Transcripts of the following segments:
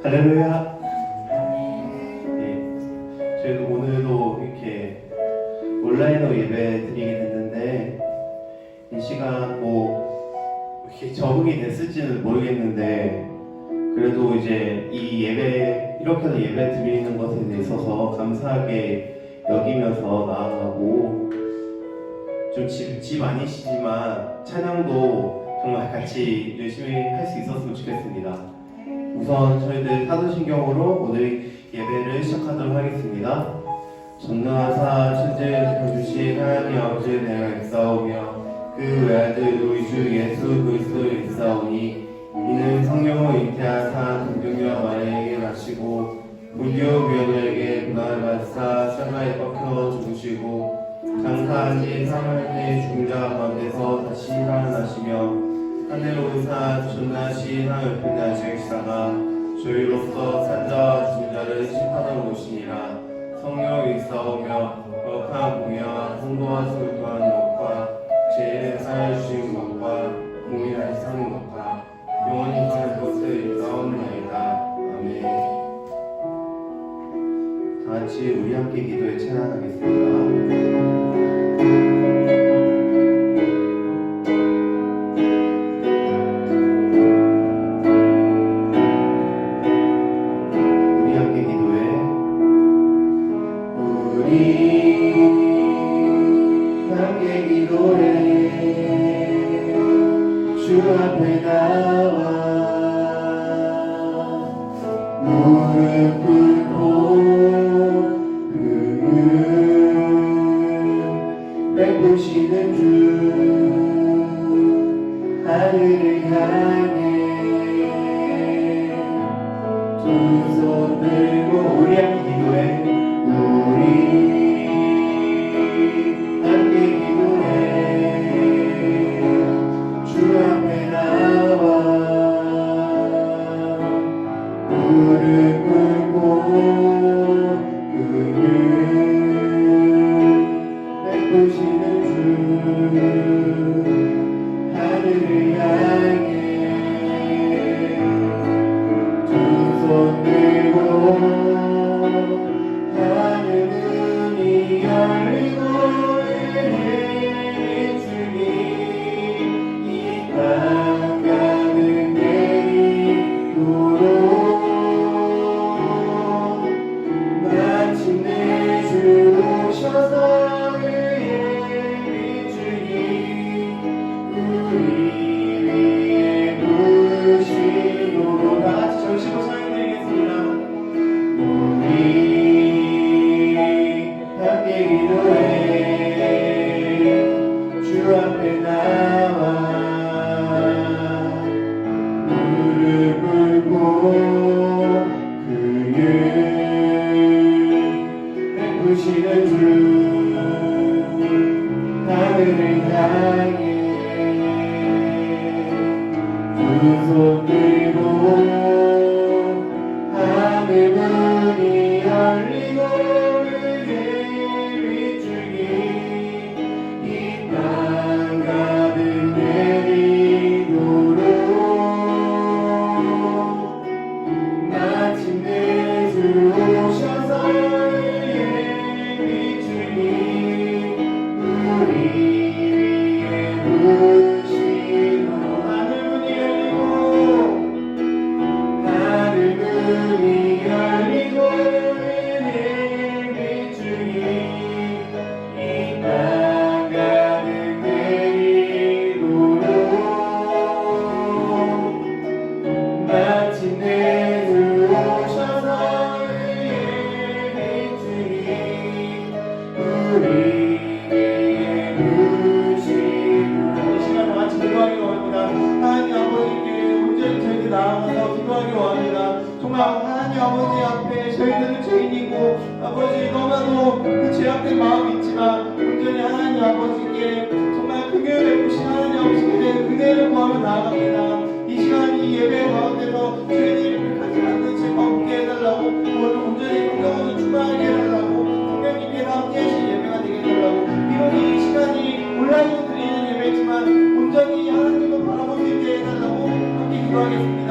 할렐루야. 네, 저희도 오늘도 이렇게 온라인으로 예배 드리게 됐는데 이 시간 이렇게 적응이 됐을지는 모르겠는데 그래도 이제 이 예배 이렇게 예배 드리는 것에 있어서 감사하게 여기면서 나아가고 좀 집 아니시지만 찬양도 정말 같이 열심히 할 수 있었으면 좋겠습니다. 우선 저희들 사도신경으로 오늘 예배를 시작하도록 하겠습니다. 전능하사 천지를 주신 하나님 아버지의 내가 있사오며 그 외아들 우리 주 예수 그리스도를 있사오니 이는 성령을 잉태하사 동정녀 마리아에게 낳으시고 본디오 빌라도에게 고난을 받으사 십자가에 꺾여 죽으시고 장사한 지 3일 죽은 자 가운데서 다시 살아나시며 하늘로 의사 전나시 하늘 편에 계시다가 저희로서 산자와 죽은 자를 심판하러 오시니라. 성령 일사오며 거룩한 공의와 성도와 소유한 것과 죄를 사하여 주신 것과 공의를 사는 것과 영원히 가는 것을 일사옵나이다. 아멘. 다 같이 우리 함께 기도에 찬양하겠습니다. 주 앞에 나와 무릎 꿇고 베푸시는 주 하늘을 향해 두 손 들고 우리 함께 기도해. 우리 함께 기도해. 주 앞에 나와 무릎 꿇고 베푸시는 주 하늘을 향해 두 손 들고 하늘문이 열리고 은혜의 주님 이 땅 가득 내리도록 마침내 주 오셔서 은혜의 주님 우리 위에 부르시도록 다 같이 절시고 찬양드리겠습니다. 함께 기도해. 주 앞에 나와 무릎 꿇고 베푸시는 주 하늘을 향해 두 손 들고 하늘 문이 열리고 은혜를 주니 이 땅 가득 내리도록 마침내 주 오셔서 은혜를 주니 우리 위에 부르시도록 하늘 문이 열리고 하늘 문이 열리고 은혜를 주니 이 땅 가득 내리도록 마침내 주 오셔서 은혜를 주니 우리 위에 부르시도록 이 시간 같이 기도하기 원합니다. 하나님 아버지께 온전히 저희들 나아가서 기도하기 원합니다. 정말 하나님 아버지 앞에 저희들은 죄인이고 아버지 너무나도 그 죄악된 마음이 있지만 온전히 하나님 아버지께 정말 긍휼을 베푸신 하나님 아버지께 은혜를 구하며 나아갑니다. 이 시간 이 예배 가운데서 저희들이 가지 않는 죄가 없게 해달라고 오늘 온전히 긍휼으로 충만하게 해달라고 성령님께서 함께 하신 예배가 되게 해달라고 비록 이 시간이 온라인으로 드리는 예배지만 온전히 하나님을 바라볼 수 있게 해달라고 함께 기도하겠습니다.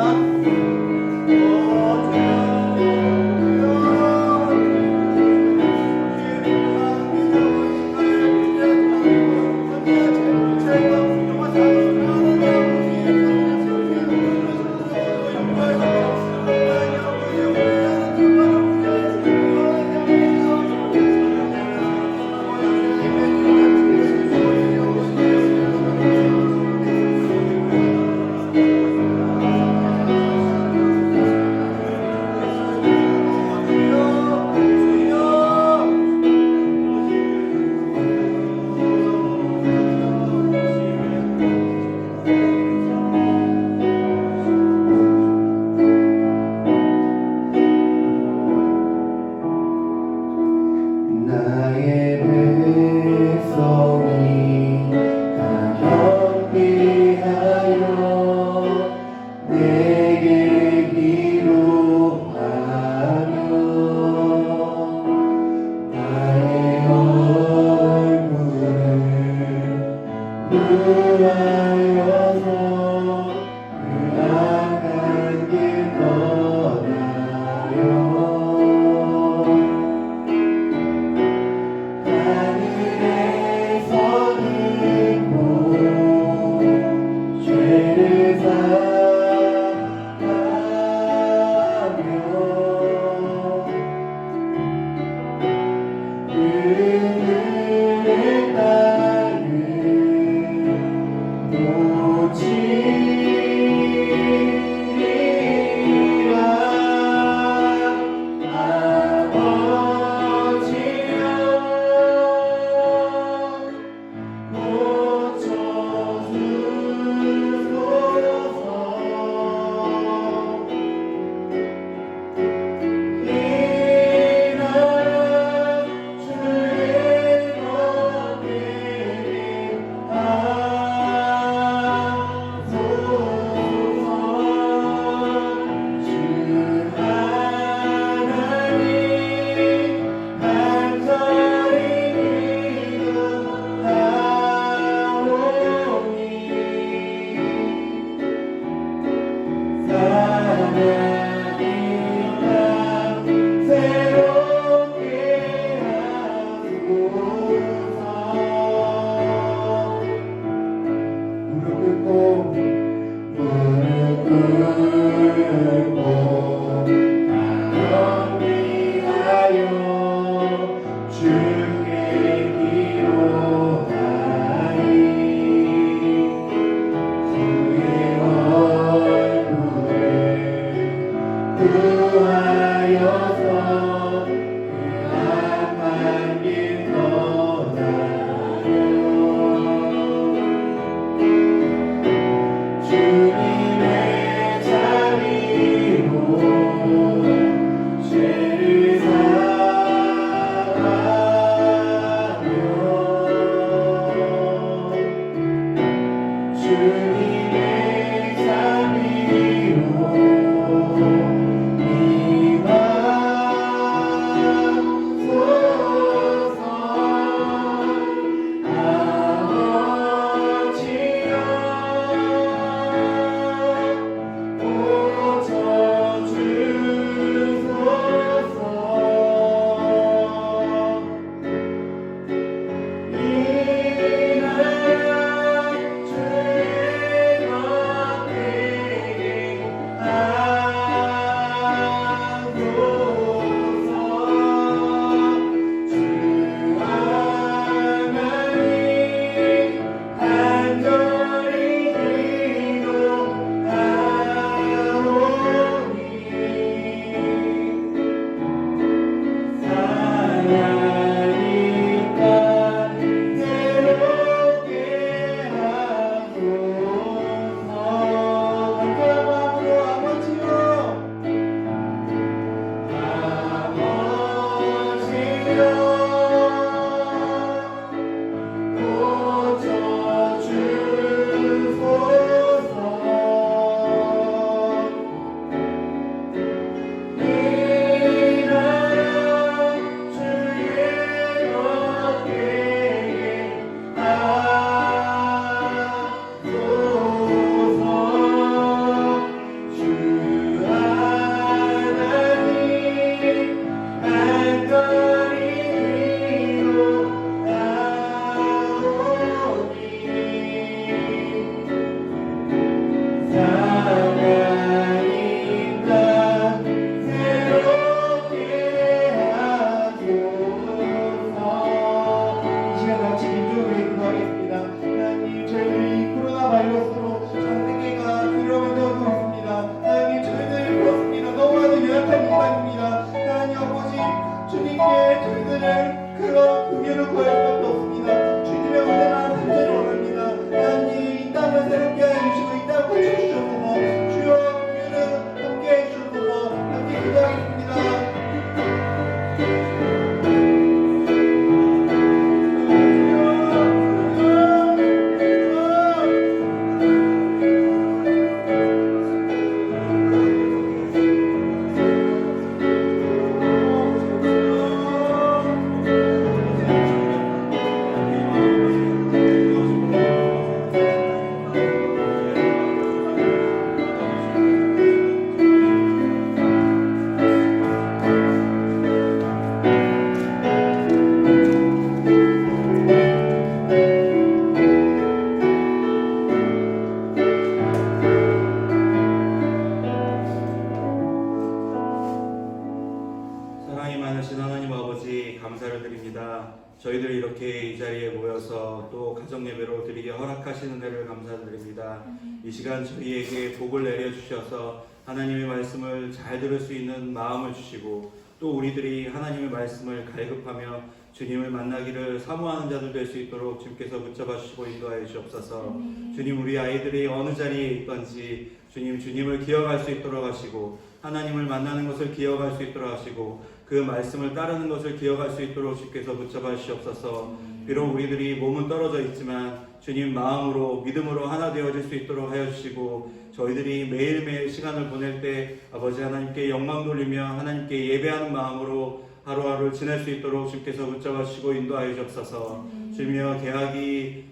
저희들 이렇게 이 자리에 모여서 또 가정 예배로 드리게 허락하시는 데를 감사드립니다. 이 시간 저희에게 복을 내려주셔서 하나님의 말씀을 잘 들을 수 있는 마음을 주시고 또 우리들이 하나님의 말씀을 갈급하며 주님을 만나기를 사모하는 자들 될 수 있도록 주님께서 붙잡아 주시고 인도하여 주옵소서. 주님, 우리 아이들이 어느 자리에 있던지 주님을 기억할 수 있도록 하시고 하나님을 만나는 것을 기억할 수 있도록 하시고 그 말씀을 따르는 것을 기억할 수 있도록 주께서 붙잡아 주시옵소서. 비록 우리들이 몸은 떨어져 있지만 주님 마음으로 믿음으로 하나 되어질 수 있도록 하여 주시고 저희들이 매일매일 시간을 보낼 때 아버지 하나님께 영광 돌리며 하나님께 예배하는 마음으로 하루하루를 지낼 수 있도록 주께서 붙잡아 주시고 인도하여 주옵소서. 주님여, 계약이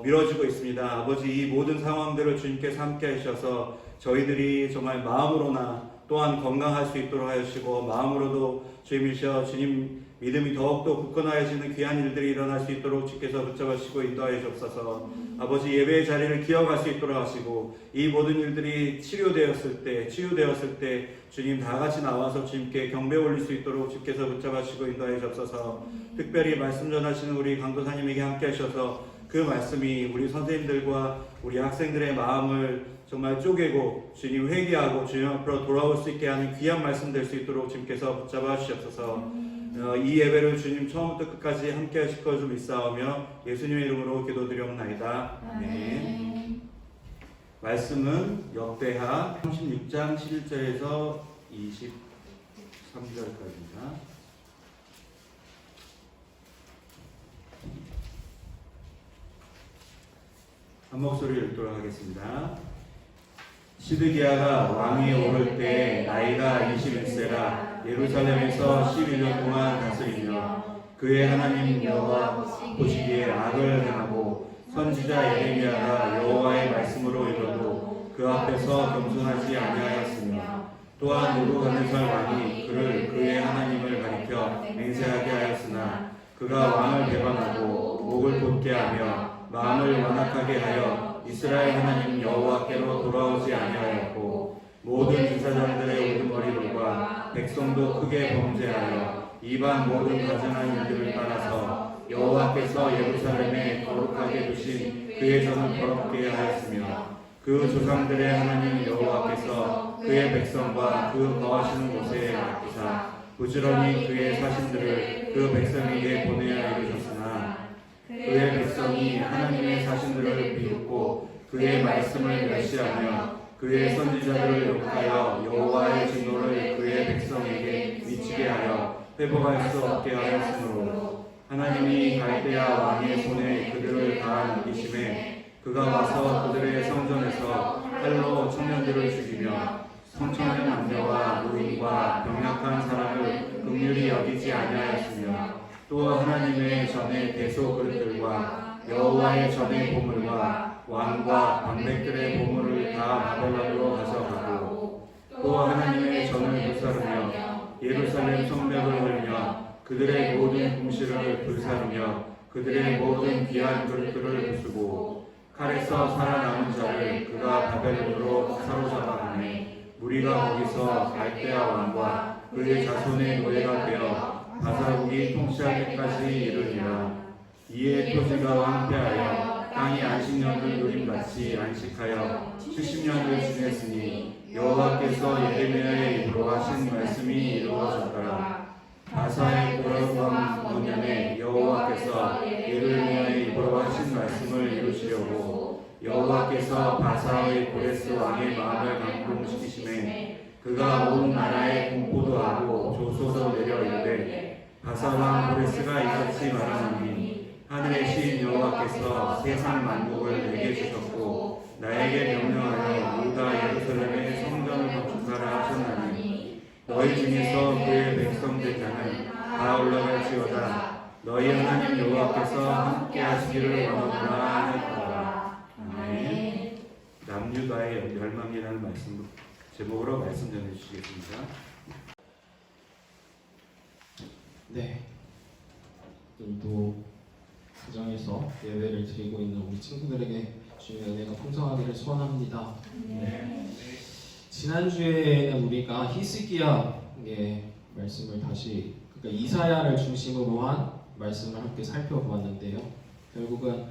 미뤄지고 있습니다. 아버지, 이 모든 상황들을 주님께서 함께 하셔서 저희들이 정말 마음으로나 또한 건강할 수 있도록 하여 주시고 마음으로도 주님이셔 주님 믿음이 더욱더 굳건하여지는 귀한 일들이 일어날 수 있도록 주께서 붙잡아 주시고 인도하여 주옵소서. 아버지, 예배의 자리를 기억할 수 있도록 하시고 이 모든 일들이 치유되었을 때 주님 다 같이 나와서 주님께 경배 올릴 수 있도록 주께서 붙잡아 주시고 인도하여 주옵소서. 특별히 말씀 전하시는 우리 강도사님에게 함께 하셔서 그 말씀이 우리 선생님들과 우리 학생들의 마음을 정말 쪼개고 주님 회개하고 주님 앞으로 돌아올 수 있게 하는 귀한 말씀 될 수 있도록 주님께서 붙잡아 주시옵소서. 이 예배를 주님 처음부터 끝까지 함께 하실 것을 믿사오며 예수님의 이름으로 기도드리옵나이다. 아멘. 말씀은 역대하 36장 11절에서 23절까지입니다. 한 목소리 읽도록 하겠습니다. 시드기야가 왕위 오를 때 나이가 21세라 예루살렘에서 11년 동안 다스리며 그의 하나님 여호와 보시기에 악을 행하고 선지자 예레미야가 여호와의 말씀으로 이뤄도 그 앞에서 겸손하지 아니하였으며 또한 느부갓네살 왕이 그를 그의 하나님을 가리켜 맹세하게 하였으나 그가 왕을 배반하고 목을 돋게 하며 마음을 완악하게 하여 이스라엘 하나님 여호와께로 돌아오지 아니하였고 모든 제사장들의 우두머리들과 백성도 크게 범죄하여 이방 모든 가증한 일들을 따라서 여호와께서 예루살렘에 거룩하게 두신 그의 전을 더럽게 하였으며 그 조상들의 하나님 여호와께서 그의 백성과 그 거하시는 곳에 맡기사 부지런히 그의 사신들을 그 백성에게 보내어 이르셨으나 그의 백성이 하나님의 사신들을 비웃고 그의 말씀을 멸시하며 그의 선지자들을 욕하여 여호와의 진노를 그의 백성에게 미치게 하여 회복할 수 없게 하였으므로 하나님이 갈대아 왕의 손에 그들을 다 넘기심에 그가 와서 그들의 성전에서 칼로 청년들을 죽이며 청소년 남녀와 노인과 병약한 사람을 긍휼히 여기지 아니하였으며 또 하나님의 전의 대소 그릇들과 여호와의 전의 보물과 왕과 방백들의 보물을 다 바벨론으로 가져가고 또 하나님의 전을 불사르며 예루살렘 성벽을 헐며 그들의 모든 궁실을 불사르며 그들의 모든 귀한 그릇들을 부수고 칼에서 살아남은 자를 그가 바벨론으로 사로잡아가매 무리가 거기서 갈대아 왕과 그의 자손의 노예가 되어 바사국이 통치할 때까지 이르니라. 이에 토지가 황폐하여 땅이 안식년을 누림같이 안식하여 70년을 지냈으니 여호와께서 예레미야의 입으로 하신 말씀이 이루어졌더라. 바사의 고레왕 5년에 여호와께서 예레미야의 입으로 하신 말씀을 이루시려고 여호와께서 바사의 고레스 왕의 마음을 감동시키심에 그가 온 나라에 공포도 하고 조소도 내려 이르되 바사 왕 고레스가 이같이 말하노니 하늘의 신 여호와께서 세상 만국을 내게 주셨고 나에게 명령하여 유다 예루살렘의 성전을 건축하라 하셨나니 너희 중에서 그의 백성들 자는 다 올라갈지어다. 너희 하나님 여호와께서 함께 하시기를 원하노라 하였더라. 아멘. 남유다의 멸망이라는 말씀 제목으로 말씀 전해주시겠습니다. 네, 오늘도 가정에서 예배를 드리고 있는 우리 친구들에게 주님의 은혜가 풍성하기를 소원합니다. 지난주에는 우리가 히스기야의 말씀을 다시, 그러니까 이사야를 중심으로 한 말씀을 함께 살펴보았는데요. 결국은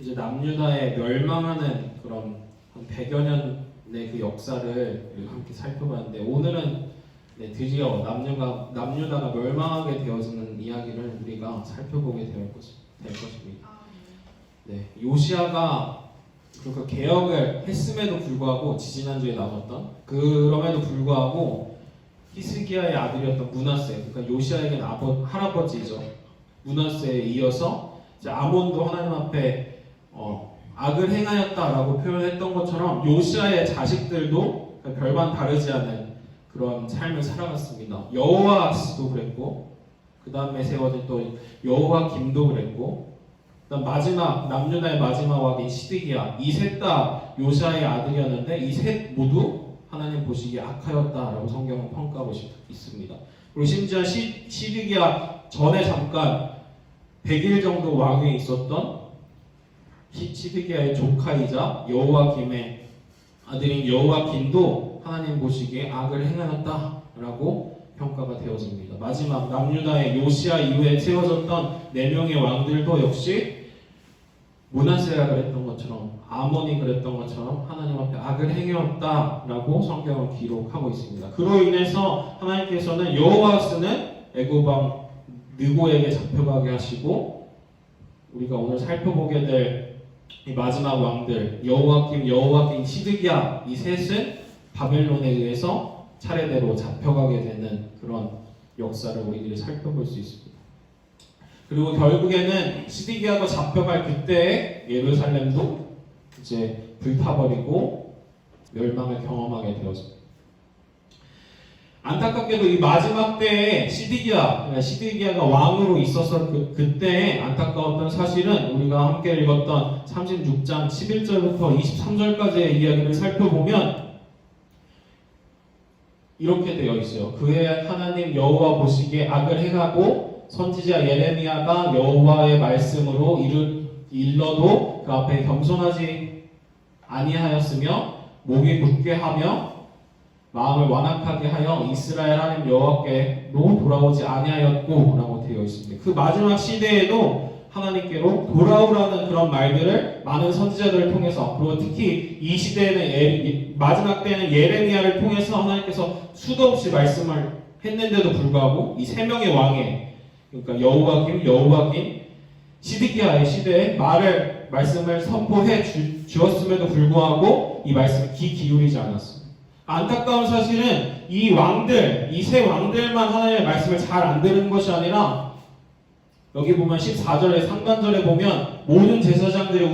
이제 남유다의 멸망하는 그런 한 100여 년의 그 역사를 함께 살펴봤는데, 오늘은 드디어 남유다가 멸망하게 되어지는 이야기를 우리가 살펴보게 될 것입니다. 요시야가 그 개혁을 했음에도 불구하고, 지지난주에 나눴던 그럼에도 불구하고 히스기야의 아들이었던 므낫세, 그러니까 요시야에게는 할아버지이죠. 므낫세에 이어서 이제 아몬도 하나님 앞에 악을 행하였다라고 표현했던 것처럼 요시야의 자식들도 별반 다르지 않은 그런 삶을 살아갔습니다. 여호아스도 그랬고, 그 다음에 세워진 또 여호아김도 그랬고, 그다음 마지막 남유다의 마지막 왕인 시드기야, 이 셋 다 요시야의 아들이었는데 이 셋 모두 하나님 보시기에 악하였다라고 성경은 평가하고 있습니다. 그리고 심지어 시드기야 전에 잠깐 100일 정도 왕위에 있었던 시드기야의 조카이자 여호와김의 아들인 여호와김도 하나님 보시기에 악을 행하였다라고 평가가 되어집니다. 마지막 남유다의 요시야 이후에 세워졌던 4명의 왕들도 역시 므낫세가 그랬던 것처럼 아몬이 그랬던 것처럼 하나님 앞에 악을 행하였다라고 성경은 기록하고 있습니다. 그로 인해서 하나님께서는 여호와스는 애굽 왕 느고에게 잡혀가게 하시고 우리가 오늘 살펴보게 될 이 마지막 왕들 여호와김, 시드기야 이 셋은 바벨론에 의해서 차례대로 잡혀가게 되는 그런 역사를 우리들이 살펴볼 수 있습니다. 그리고 결국에는 시드기야가 잡혀갈 그때에 예루살렘도 이제 불타버리고 멸망을 경험하게 되었습니다. 안타깝게도 이 마지막 때에 시드기야가 왕으로 있어서 그때에 안타까웠던 사실은 우리가 함께 읽었던 36장 11절부터 23절까지의 이야기를 살펴보면 이렇게 되어 있어요. 그의 하나님 여호와 보시기에 악을 행하고 선지자 예레미야가 여호와의 말씀으로 일러도 그 앞에 겸손하지 아니하였으며 목이 굳게 하며 마음을 완악하게 하여 이스라엘 하나님 여호와께로 돌아오지 아니하였고 라고 되어 있습니다. 그 마지막 시대에도 하나님께로 돌아오라는 그런 말들을 많은 선지자들을 통해서 그리고 특히 이 시대에는 마지막 때는 예레미야를 통해서 하나님께서 수도 없이 말씀을 했는데도 불구하고 이 3명의 왕의 그러니까 여호와김, 시드기야의 시대에 말씀을 선포해 주었음에도 불구하고 이 말씀에 귀 기울이지 않았습니다. 안타까운 사실은 이 세 왕들만 하나님의 말씀을 잘 안 들은 것이 아니라 여기 보면 14절에 상반절에 보면 모든 제사장들의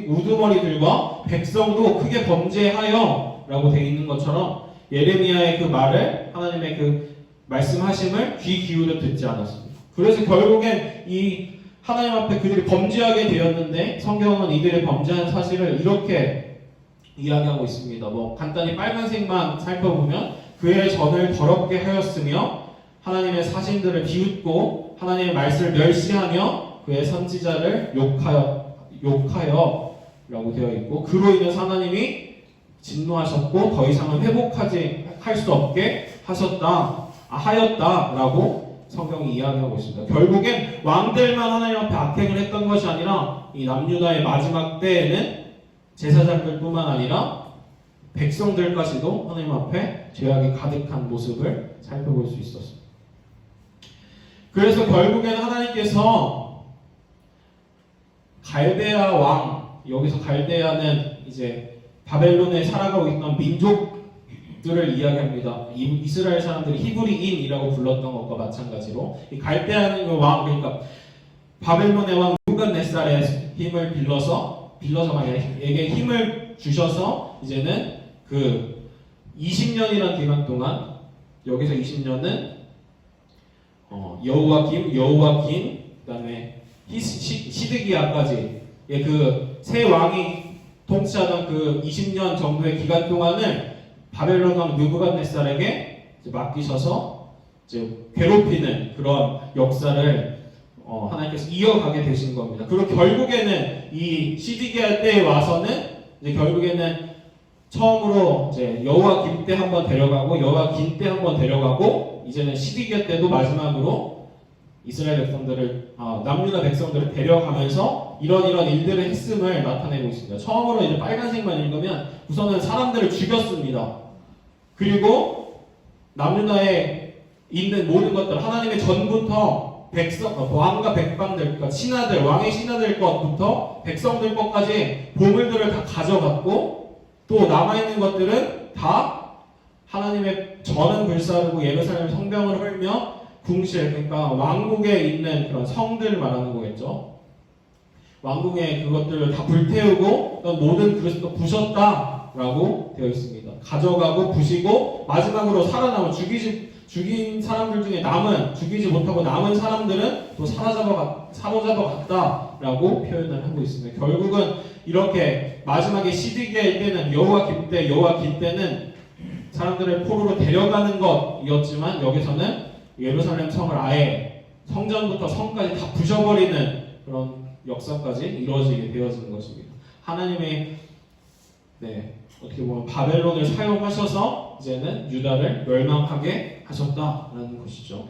우두머리들과 백성도 크게 범죄하여 라고 되어 있는 것처럼 예레미야의 그 말을 하나님의 그 말씀하심을 귀 기울여 듣지 않았습니다. 그래서 결국엔 이 하나님 앞에 그들이 범죄하게 되었는데 성경은 이들의 범죄한 사실을 이렇게 이야기하고 있습니다. 간단히 빨간색만 살펴보면 그의 전을 더럽게 하였으며 하나님의 사신들을 비웃고 하나님의 말씀을 멸시하며 그의 선지자를 욕하여 라고 되어 있고 그로 인해서 하나님이 진노하셨고 더 이상은 회복하지 할 수 없게 하였다라고 성경이 이야기하고 있습니다. 결국엔 왕들만 하나님 앞에 악행을 했던 것이 아니라 이 남유다의 마지막 때에는 제사장들뿐만 아니라 백성들까지도 하나님 앞에 죄악이 가득한 모습을 살펴볼 수 있었습니다. 그래서 결국에는 하나님께서 갈대아 왕, 여기서 갈대아는 이제 바벨론에 살아가고 있던 민족들을 이야기합니다. 이스라엘 사람들이 히브리인이라고 불렀던 것과 마찬가지로 이 갈대아는 왕, 그러니까 바벨론의 왕 느부갓네살의 힘을 빌려서 에게 힘을 주셔서 이제는 그 20년이라는 기간 동안 여기서 20년은 여호와김 그다음에 시드기야까지 그 세 왕이 통치하던 그 20년 정도의 기간 동안을 바벨론 왕 느부갓네살에게 맡기셔서 이제 괴롭히는 그런 역사를 하나님께서 이어가게 되신 겁니다. 그리고 결국에는 이 시드기야 때에 와서는 이제 결국에는 처음으로 이제 여호와김 때 한번 데려가고 여호와김 때 한번 데려가고 이제는 시드기야 때도 마지막으로 이스라엘 백성들을 남유다 백성들을 데려가면서 이런 일들을 했음을 나타내고 있습니다. 처음으로 이제 빨간색만 읽으면 우선은 사람들을 죽였습니다. 그리고 남유다에 있는 모든 것들 하나님의 전부터 왕과 백방들, 그러니까 신하들, 왕의 신하들 것부터 백성들 것까지 보물들을 다 가져갔고 또 남아있는 것들은 다 하나님의 전은 불사르고 예루살렘 성벽을 헐며 궁실, 그러니까 왕국에 있는 그런 성들을 말하는 거겠죠. 왕궁의 그것들을 다 불태우고 모든 그릇도 부셨다라고 되어 있습니다. 가져가고 부시고 마지막으로 살아남은 죽인 사람들 중에 죽이지 못하고 남은 사람들은 또 사로잡아갔다라고 표현을 하고 있습니다. 결국은 이렇게 마지막에 시드기야일 때는 여호와김 때는 사람들을 포로로 데려가는 것이었지만 여기서는 예루살렘 성을 아예 성전부터 성까지 다 부셔버리는 그런 역사까지 이루어지게 되어지는 것입니다. 하나님의 어떻게 보면 바벨론을 사용하셔서 이제는 유다를 멸망하게 하셨다라는 것이죠.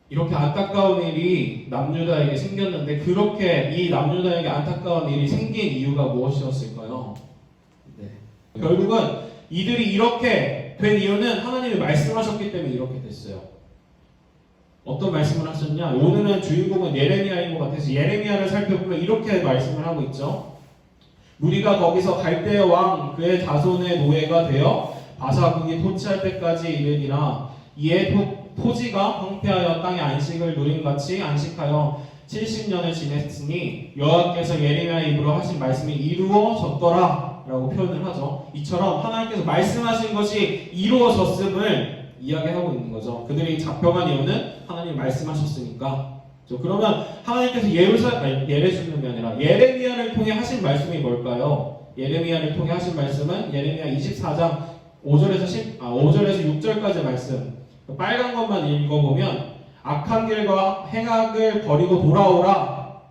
이렇게 안타까운 일이 남유다에게 생겼는데 그렇게 이 남유다에게 안타까운 일이 생긴 이유가 무엇이었을까요? 결국은 이들이 이렇게 된 이유는 하나님이 말씀하셨기 때문에 이렇게 됐어요. 어떤 말씀을 하셨냐? 오늘은 주인공은 예레미야인 것 같아서 예레미야를 살펴보면 이렇게 말씀을 하고 있죠. 무리가 거기서 갈대아 왕 그의 자손의 노예가 되어 바사국이 토치할 때까지 이르니라. 이에 토지가 황폐하여 땅의 안식을 누림같이 안식하여 70년을 지냈으니 여호와께서 예레미야의 입으로 하신 말씀이 이루어졌더라 라고 표현을 하죠. 이처럼 하나님께서 말씀하신 것이 이루어졌음을 이야기하고 있는 거죠. 그들이 잡혀간 이유는 하나님 말씀하셨으니까. 그러면 하나님께서 예레미야가 아니라 예레미야를 통해 하신 말씀이 뭘까요? 예레미야를 통해 하신 말씀은 예레미야 24장 5절에서 6절까지 말씀. 빨간 것만 읽어보면 악한 길과 행악을 버리고 돌아오라.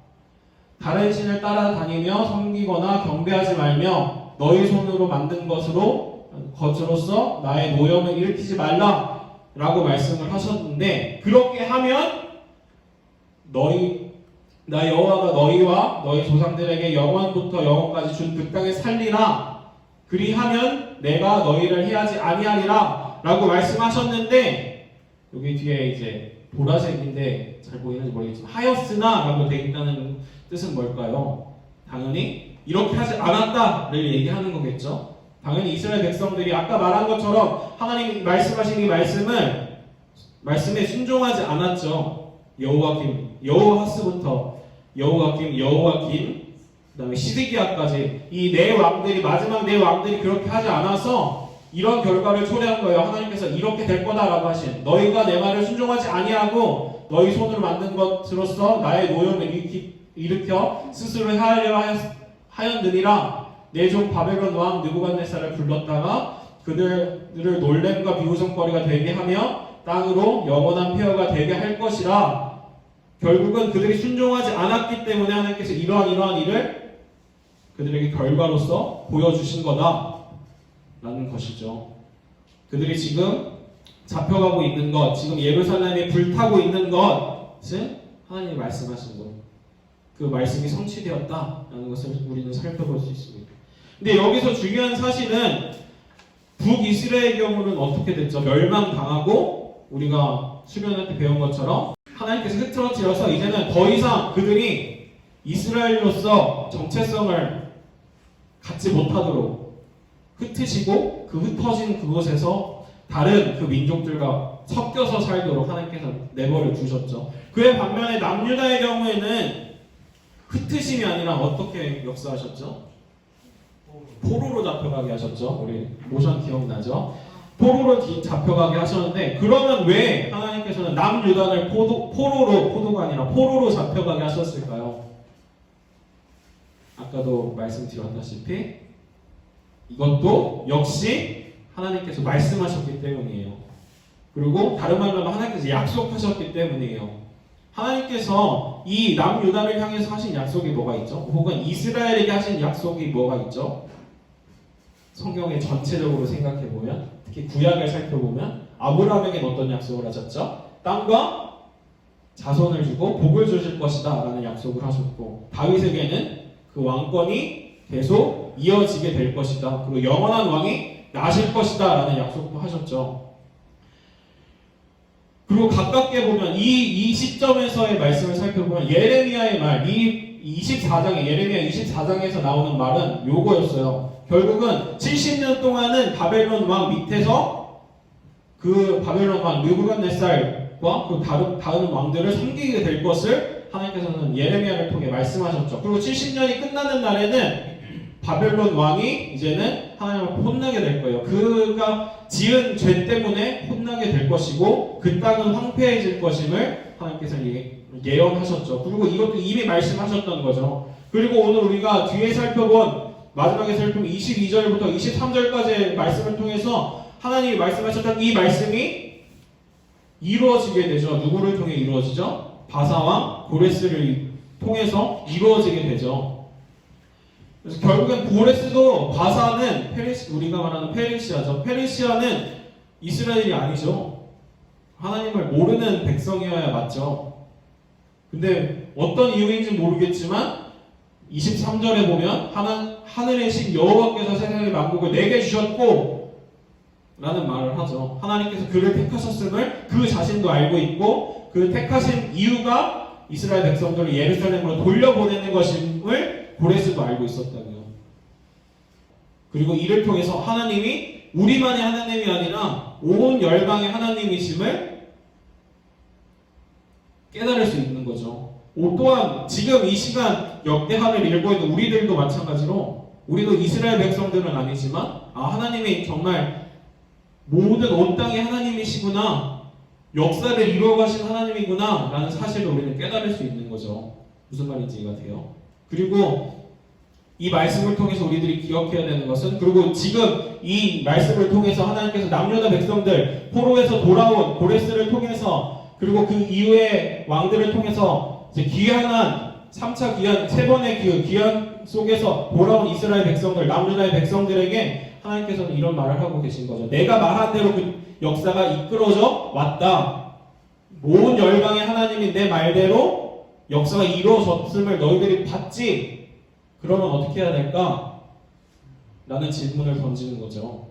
다른 신을 따라다니며 섬기거나 경배하지 말며 너희 손으로 만든 것으로서 나의 노염을 일으키지 말라 라고 말씀을 하셨는데 그렇게 하면 나 여호와가 너희와 너희 조상들에게 영원부터 영원까지 준 그 땅에 살리라. 그리하면 내가 너희를 해하지 아니하리라 라고 말씀하셨는데 여기 뒤에 이제 보라색인데 잘 보이는지 모르겠지만 하였으나 라고 되어 있다는 뜻은 뭘까요? 당연히 이렇게 하지 않았다를 얘기하는 거겠죠. 당연히 이스라엘 백성들이 아까 말한 것처럼 하나님이 말씀하신 이 말씀에 순종하지 않았죠. 여호와하스부터 여호와kim, 그다음에 시드기야까지 이 네 왕들이 마지막 네 왕들이 그렇게 하지 않아서 이런 결과를 초래한 거예요. 하나님께서 이렇게 될 거다라고 하신 너희가 내 말을 순종하지 아니하고 너희 손으로 만든 것으로서 나의 노염을 일으켜 스스로 헤아려 하였느니라. 내 종 바벨론 왕 느부갓네살을 불렀다가 그들을 놀램과 비웃음거리가 되게 하며 땅으로 영원한 폐허가 되게 할 것이라. 결국은 그들이 순종하지 않았기 때문에 하나님께서 이러한 일을 그들에게 결과로서 보여주신 거다 라는 것이죠. 그들이 지금 잡혀가고 있는 것, 지금 예루살렘이 불타고 있는 것은 하나님이 말씀하신 것, 그 말씀이 성취되었다라는 것을 우리는 살펴볼 수 있습니다. 근데 여기서 중요한 사실은 북이스라엘의 경우는 어떻게 됐죠? 멸망당하고 우리가 수련회 때 배운 것처럼 하나님께서 흐트러뜨려서 이제는 더 이상 그들이 이스라엘로서 정체성을 갖지 못하도록 흩으시고 그 흩어진 그곳에서 다른 그 민족들과 섞여서 살도록 하나님께서 내버려 두셨죠. 그의 반면에 남유다의 경우에는 흩으심이 아니라 어떻게 역사하셨죠? 포로로 잡혀가게 하셨죠. 우리 모션 기억나죠? 포로로 잡혀가게 하셨는데 그러면 왜 하나님께서는 남유다를 포로가 아니라 포로로 잡혀가게 하셨을까요? 아까도 말씀드렸다시피 이것도 역시 하나님께서 말씀하셨기 때문이에요. 그리고 다른 말로 하면 하나님께서 약속하셨기 때문이에요. 하나님께서 이 남유다를 향해서 하신 약속이 뭐가 있죠? 혹은 이스라엘에게 하신 약속이 뭐가 있죠? 성경에 전체적으로 생각해보면 특히 구약을 살펴보면 아브라함에게는 어떤 약속을 하셨죠? 땅과 자손을 주고 복을 주실 것이다 라는 약속을 하셨고 다윗에게는 그 왕권이 계속 이어지게 될 것이다. 그리고 영원한 왕이 나실 것이다 라는 약속도 하셨죠. 그리고 가깝게 보면 이 시점에서의 말씀을 살펴보면 예레미야의 말, 예레미야 24장에서 나오는 말은 요거였어요. 결국은 70년 동안은 바벨론 왕 밑에서 그 바벨론 왕 느부갓네살과 그 다른 왕들을 섬기게 될 것을 하나님께서는 예레미야를 통해 말씀하셨죠. 그리고 70년이 끝나는 날에는 바벨론 왕이 이제는 하나님을 혼나게 될 거예요. 그가 지은 죄 때문에 혼나게 될 것이고 그 땅은 황폐해질 것임을 하나님께서 예언하셨죠. 그리고 이것도 이미 말씀하셨던 거죠. 그리고 오늘 우리가 뒤에 마지막에 살펴본 22절부터 23절까지의 말씀을 통해서 하나님이 말씀하셨던 이 말씀이 이루어지게 되죠. 누구를 통해 이루어지죠? 바사왕 고레스를 통해서 이루어지게 되죠. 그래서 결국엔 고레스도 바사는 우리가 말하는 페르시아죠. 페르시아는 이스라엘이 아니죠. 하나님을 모르는 백성이어야 맞죠. 근데 어떤 이유인지 모르겠지만 23절에 보면 하늘의 신 여호와께서 세상의 만국을 내게 주셨고 라는 말을 하죠. 하나님께서 그를 택하셨음을 그 자신도 알고 있고 그 택하신 이유가 이스라엘 백성들을 예루살렘으로 돌려보내는 것임을 고레스도 알고 있었다고요. 그리고 이를 통해서 하나님이 우리만의 하나님이 아니라 온 열방의 하나님이심을 깨달을 수 있는 거죠. 또한 지금 이 시간 역대하를 읽고 있는 우리들도 마찬가지로 우리도 이스라엘 백성들은 아니지만 하나님이 정말 모든 온 땅의 하나님이시구나, 역사를 이루어가신 하나님이구나 라는 사실을 우리는 깨달을 수 있는 거죠. 무슨 말인지 이해가 돼요? 그리고 이 말씀을 통해서 우리들이 기억해야 되는 것은, 그리고 지금 이 말씀을 통해서 하나님께서 남유다 백성들 포로에서 돌아온 고레스를 통해서, 그리고 그 이후의 왕들을 통해서 이제 귀환한 3차 귀환, 3번의 그 귀환 속에서 돌아온 이스라엘 백성들, 남유다의 백성들에게 하나님께서는 이런 말을 하고 계신 거죠. 내가 말한 대로 그 역사가 이끌어져 왔다. 온 열방의 하나님이 내 말대로 역사가 이루어졌음을 너희들이 봤지. 그러면 어떻게 해야 될까? 라는 질문을 던지는 거죠.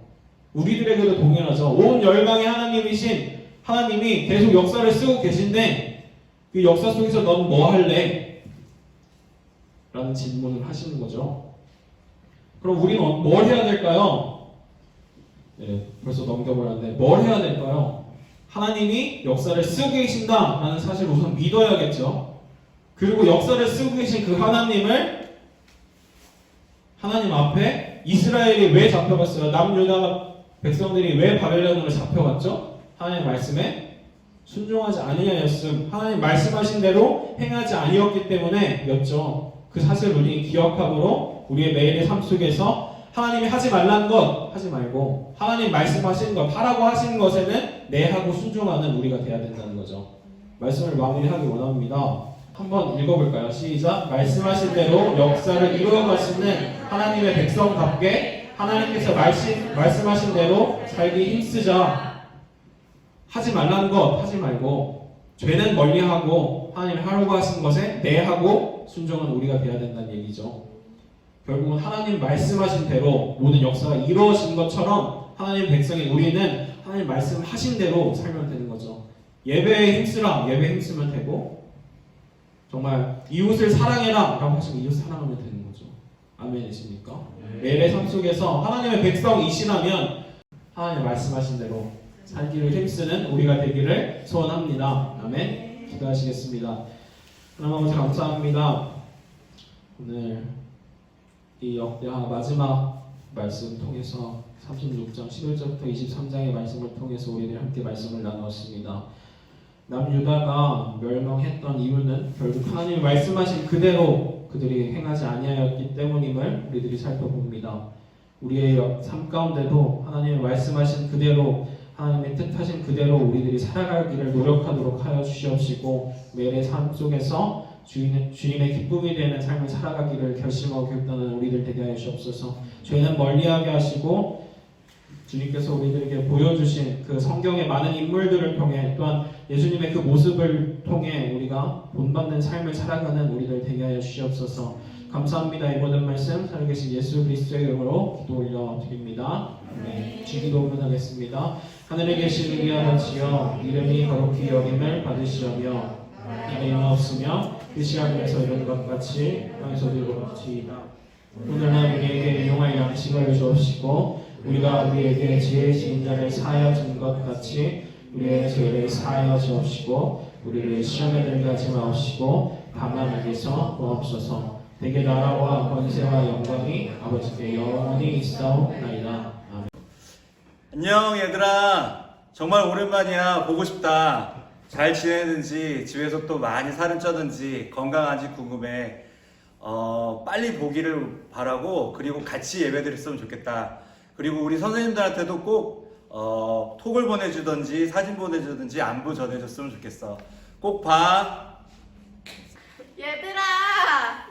우리들에게도 동일하죠. 온 열방의 하나님이신 하나님이 계속 역사를 쓰고 계신데 그 역사 속에서 넌 뭐 할래? 라는 질문을 하시는 거죠. 그럼 우리는 뭘 해야 될까요? 네, 벌써 넘겨버렸는데 뭘 해야 될까요? 하나님이 역사를 쓰고 계신다 라는 사실을 우선 믿어야겠죠. 그리고 역사를 쓰고 계신 그 하나님을 하나님 앞에 이스라엘이 왜 잡혀갔어요? 남유다 백성들이 왜 바벨론으로 잡혀갔죠? 하나님의 말씀에 순종하지 아니하였음, 하나님 말씀하신 대로 행하지 아니었기 때문에였죠. 그 사실을 우리는 기억함으로 우리의 매일의 삶 속에서 하나님이 하지 말라는 것 하지 말고 하나님 말씀하신 것, 하라고 하신 것에는 네 하고 순종하는 우리가 돼야 된다는 거죠. 말씀을 마무리하기 원합니다. 한번 읽어볼까요? 시작. 말씀하신 대로 역사를 이루어가시는 하나님의 백성답게 하나님께서 말씀하신 대로 살기 힘쓰자. 하지 말라는 것 하지 말고 죄는 멀리하고 하나님이 하라고 하신 것에 네 하고 순종은 우리가 돼야 된다는 얘기죠. 결국은 하나님 말씀하신 대로 모든 역사가 이루어진 것처럼 하나님 백성인 우리는 하나님 말씀하신 대로 살면 되는 거죠. 예배에 힘쓰라. 예배에 힘쓰면 되고 정말 이웃을 사랑해라 라고 하시면 이웃을 사랑하면 되는 거죠. 아멘이십니까? 매일의 삶 속에서 하나님의 백성이시라면 하나님 말씀하신 대로 살기를 힘쓰는 우리가 되기를 소원합니다. 아멘. 기도하시겠습니다. 하나님 아버지 감사합니다. 오늘 이 역대하 마지막 말씀 통해서 36장 11절부터 23장의 말씀을 통해서 우리들이 함께 말씀을 나누었습니다. 남유다가 멸망했던 이유는 결국 하나님이 말씀하신 그대로 그들이 행하지 아니하였기 때문임을 우리들이 살펴봅니다. 우리의 삶 가운데도 하나님이 말씀하신 그대로 하나님의 뜻하신 그대로 우리들이 살아가기를 노력하도록 하여 주시옵시고 매일의 삶 속에서 주님의 기쁨이 되는 삶을 살아가기를 결심하고 결단하는 우리들 되게 하여 주옵소서. 죄는 멀리하게 하시고 주님께서 우리들에게 보여주신 그 성경의 많은 인물들을 통해 또한 예수님의 그 모습을 통해 우리가 본받는 삶을 살아가는 우리들 되게 하여 주시옵소서. 감사합니다. 이 모든 말씀 살아계신 예수 그리스도의 이름으로 기도 올려드립니다. 네, 기도문하겠습니다. 하늘에 계신 우리 아버지여, 이름이 거룩히 여김을 받으시오며 이름이 없으며 그 시간에서 이런 것 같이 땅에서도 이루어지이다. 오늘날 우리에게 일용할 양식을 주옵시고 우리가 우리에게 죄 지은 자를 사하여 준 것 같이 우리의 죄를 사하여 주옵시고 우리를 시험에 들게 하지 마옵시고 다만 악에서 구하옵소서. 대개 나라와 권세와 영광이 아버지께 영원히 있사옵나이다. 아멘. 안녕 얘들아, 정말 오랜만이야. 보고 싶다. 잘 지내는지, 집에서 또 많이 살은 쪘는지, 건강한지 궁금해. 빨리 보기를 바라고, 그리고 같이 예배 드렸으면 좋겠다. 그리고 우리 선생님들한테도 꼭 톡을 보내주든지 사진 보내주든지 안부 전해줬으면 좋겠어. 꼭 봐. 얘들아,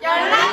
연락